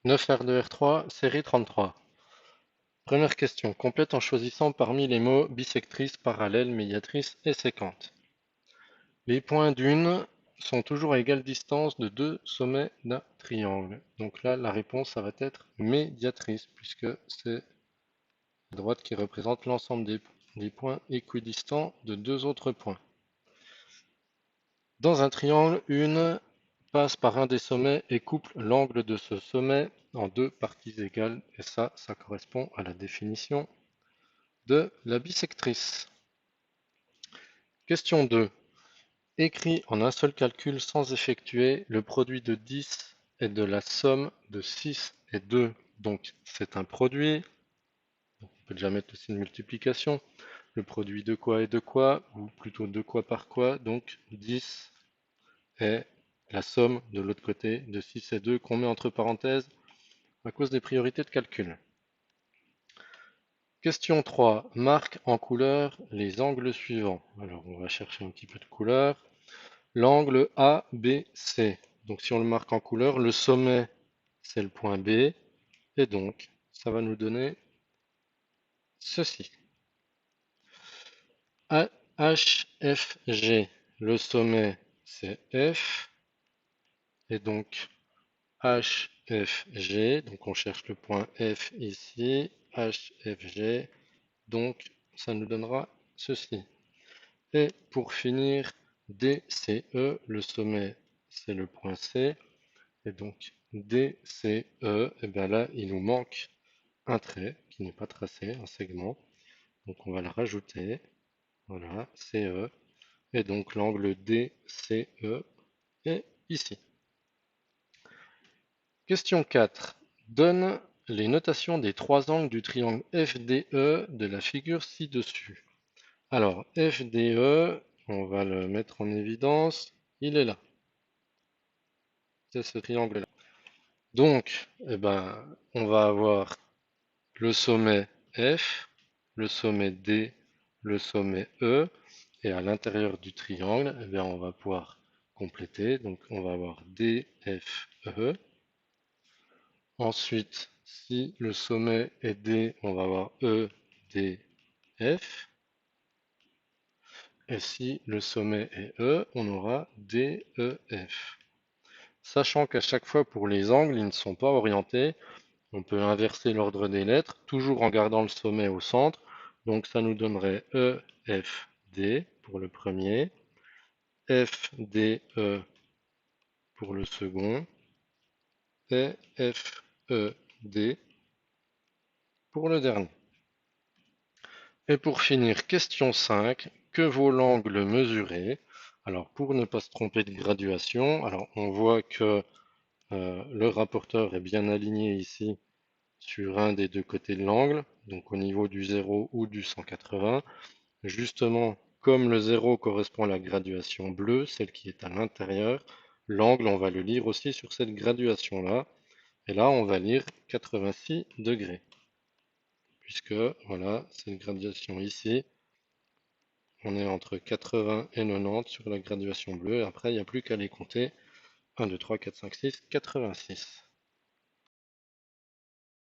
9 R2 R3, série 33. Première question. Complète en choisissant parmi les mots bisectrice, parallèle, médiatrice et séquente. Les points d'une sont toujours à égale distance de deux sommets d'un triangle. Donc là, la réponse, ça va être médiatrice, puisque c'est la droite qui représente l'ensemble des points équidistants de deux autres points. Dans un triangle, une passe par un des sommets et coupe l'angle de ce sommet en deux parties égales. Et ça correspond à la définition de la bisectrice. Question 2. Écrit en un seul calcul sans effectuer le produit de 10 et de la somme de 6 et 2. Donc c'est un produit. On peut déjà mettre le signe multiplication. Le produit de quoi et de quoi, ou plutôt de quoi par quoi. Donc 10 est la somme de l'autre côté de 6 et 2 qu'on met entre parenthèses à cause des priorités de calcul. Question 3. Marque en couleur les angles suivants. Alors on va chercher un petit peu de couleur. L'angle ABC. Donc si on le marque en couleur, le sommet c'est le point B. Et donc ça va nous donner ceci. HFG. Le sommet c'est F. Et donc HFG. Donc on cherche le point F ici. HFG. Donc ça nous donnera ceci. Et pour finir, DCE, le sommet c'est le point C, et donc DCE, et bien là il nous manque un trait qui n'est pas tracé, un segment, donc on va le rajouter, voilà, CE, et donc l'angle DCE est ici. Question 4. Donne les notations des trois angles du triangle FDE de la figure ci-dessus. Alors, FDE, on va le mettre en évidence, il est là. C'est ce triangle-là. Donc, eh ben, on va avoir le sommet F, le sommet D, le sommet E, et à l'intérieur du triangle, eh bien, on va pouvoir compléter. Donc, on va avoir D, F, E. Ensuite, si le sommet est D, on va avoir E, D, F. Et si le sommet est E, on aura D, E, F. Sachant qu'à chaque fois pour les angles, ils ne sont pas orientés, on peut inverser l'ordre des lettres, toujours en gardant le sommet au centre. Donc ça nous donnerait E, F, D pour le premier, F, D, E pour le second, et F, E, D pour le dernier. Et pour finir, question 5, que vaut l'angle mesuré? Alors pour ne pas se tromper de graduation, alors on voit que le rapporteur est bien aligné ici sur un des deux côtés de l'angle, donc au niveau du 0 ou du 180. Justement, comme le 0 correspond à la graduation bleue, celle qui est à l'intérieur, l'angle, on va le lire aussi sur cette graduation-là. Et là, on va lire 86 degrés, puisque voilà, c'est une graduation ici. On est entre 80 et 90 sur la graduation bleue. Et après, il n'y a plus qu'à les compter. 1, 2, 3, 4, 5, 6, 86.